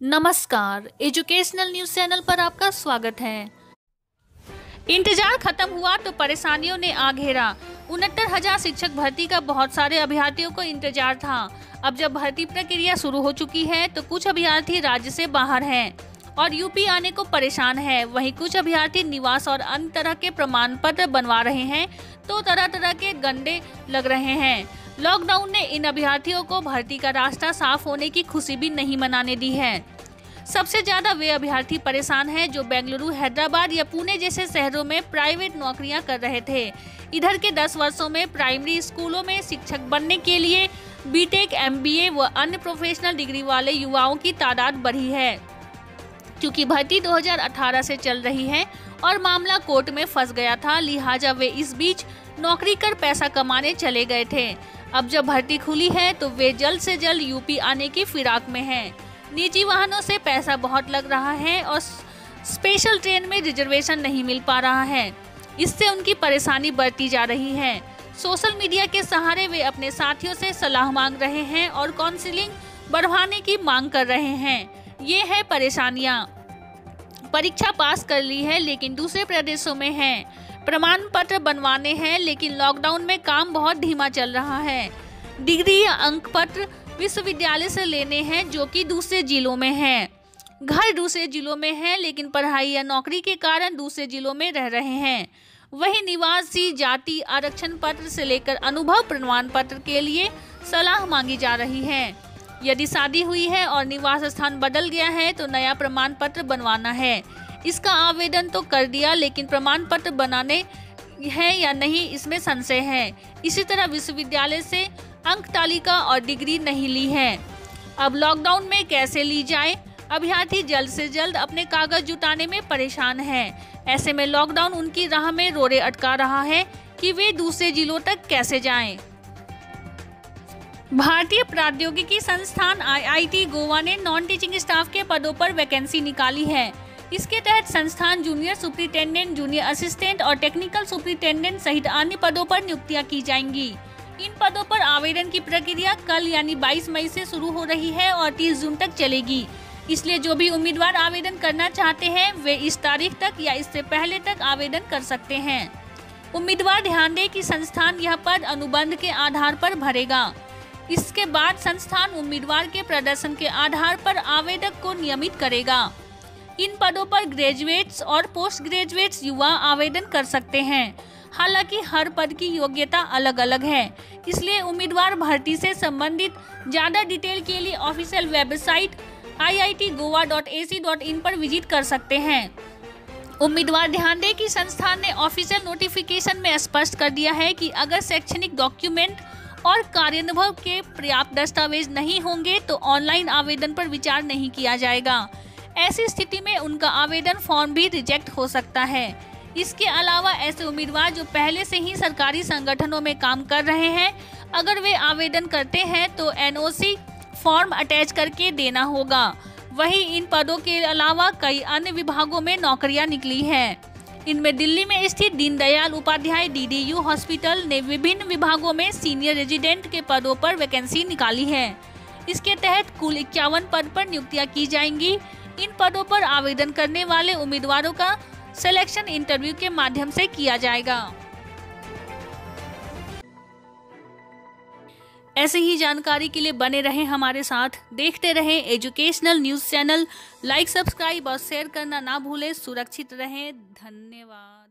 नमस्कार, educational news channel पर आपका स्वागत है। इंतजार खत्म हुआ तो परेशानियों ने आ घेरा। 69,000 शिक्षक भर्ती का बहुत सारे अभ्यर्थियों को इंतजार था। अब जब भर्ती प्रक्रिया शुरू हो चुकी है तो कुछ अभ्यर्थी राज्य से बाहर हैं और यूपी आने को परेशान है। वहीं कुछ अभ्यर्थी निवास और अन्य तरह के प्रमाण पत्र बनवा रहे हैं तो तरह तरह के गंडे लग रहे हैं। लॉकडाउन ने इन अभ्यर्थियों को भर्ती का रास्ता साफ होने की खुशी भी नहीं मनाने दी है। सबसे ज्यादा वे अभ्यर्थी परेशान हैं जो बेंगलुरु, हैदराबाद या पुणे जैसे शहरों में प्राइवेट नौकरियां कर रहे थे। इधर के 10 वर्षों में प्राइमरी स्कूलों में शिक्षक बनने के लिए बीटेक, एमबीए व अन्य प्रोफेशनल डिग्री वाले युवाओं की तादाद बढ़ी है। क्योंकि भर्ती 2018 से चल रही है और मामला कोर्ट में फंस गया था, लिहाजा वे इस बीच नौकरी कर पैसा कमाने चले गए थे। अब जब भर्ती खुली है तो वे जल्द से जल्द यूपी आने की फिराक में हैं। निजी वाहनों से पैसा बहुत लग रहा है और स्पेशल ट्रेन में रिजर्वेशन नहीं मिल पा रहा है। इससे उनकी परेशानी बढ़ती जा रही है। सोशल मीडिया के सहारे वे अपने साथियों से सलाह मांग रहे हैं और काउंसलिंग बढ़वाने की मांग कर रहे हैं। ये है परेशानियां। परीक्षा पास कर ली है लेकिन दूसरे प्रदेशों में हैं। प्रमाण पत्र बनवाने हैं लेकिन लॉकडाउन में काम बहुत धीमा चल रहा है। डिग्री या अंक पत्र विश्वविद्यालय से लेने हैं जो कि दूसरे जिलों में हैं। घर दूसरे जिलों में है लेकिन पढ़ाई या नौकरी के कारण दूसरे जिलों में रह रहे हैं। वहीं निवासी जाति आरक्षण पत्र से लेकर अनुभव प्रमाण पत्र के लिए सलाह मांगी जा रही है। यदि शादी हुई है और निवास स्थान बदल गया है तो नया प्रमाण पत्र बनवाना है। इसका आवेदन तो कर दिया लेकिन प्रमाण पत्र बनाने है या नहीं इसमें संशय है। इसी तरह विश्वविद्यालय से अंक तालिका और डिग्री नहीं ली है। अब लॉकडाउन में कैसे ली जाए? अभ्यर्थी जल्द से जल्द अपने कागज जुटाने में परेशान हैं। ऐसे में लॉकडाउन उनकी राह में रोड़े अटका रहा है कि वे दूसरे जिलों तक कैसे जाएं। भारतीय प्रौद्योगिकी संस्थान IIT गोवा ने नॉन टीचिंग स्टाफ के पदों पर वैकेंसी निकाली है। इसके तहत संस्थान जूनियर सुपरिटेंडेंट, जूनियर असिस्टेंट और टेक्निकल सुपरिटेंडेंट सहित अन्य पदों पर नियुक्तियां की जाएंगी। इन पदों पर आवेदन की प्रक्रिया कल यानी 22 मई से शुरू हो रही है और 30 जून तक चलेगी। इसलिए जो भी उम्मीदवार आवेदन करना चाहते हैं वे इस तारीख तक या इससे पहले तक आवेदन कर सकते हैं। उम्मीदवार ध्यान दें कि संस्थान यह पद अनुबंध के आधार पर भरेगा। इसके बाद संस्थान उम्मीदवार के प्रदर्शन के आधार पर आवेदक को नियमित करेगा। इन पदों पर ग्रेजुएट्स और पोस्ट ग्रेजुएट्स युवा आवेदन कर सकते हैं। हालांकि हर पद की योग्यता अलग अलग है, इसलिए उम्मीदवार भर्ती से संबंधित ज्यादा डिटेल के लिए ऑफिशियल वेबसाइट iitgoa.ac.in पर विजिट कर सकते हैं। उम्मीदवार ध्यान दें कि संस्थान ने ऑफिशियल नोटिफिकेशन में स्पष्ट कर दिया है कि अगर शैक्षणिक डॉक्यूमेंट और कार्यानुभव के पर्याप्त दस्तावेज नहीं होंगे तो ऑनलाइन आवेदन पर विचार नहीं किया जाएगा। ऐसी स्थिति में उनका आवेदन फॉर्म भी रिजेक्ट हो सकता है। इसके अलावा ऐसे उम्मीदवार जो पहले से ही सरकारी संगठनों में काम कर रहे हैं, अगर वे आवेदन करते हैं तो NOC फॉर्म अटैच करके देना होगा। वहीं इन पदों के अलावा कई अन्य विभागों में नौकरियां निकली हैं। इनमें दिल्ली में स्थित दीनदयाल उपाध्याय DDU हॉस्पिटल ने विभिन्न विभागों में सीनियर रेजिडेंट के पदों पर वैकेंसी निकाली है। इसके तहत कुल 51 पद पर नियुक्तियां की जाएंगी। इन पदों पर आवेदन करने वाले उम्मीदवारों का सिलेक्शन इंटरव्यू के माध्यम से किया जाएगा। ऐसे ही जानकारी के लिए बने रहें हमारे साथ, देखते रहें educational news channel. Like, subscribe और शेयर करना ना भूलें। सुरक्षित रहें। धन्यवाद।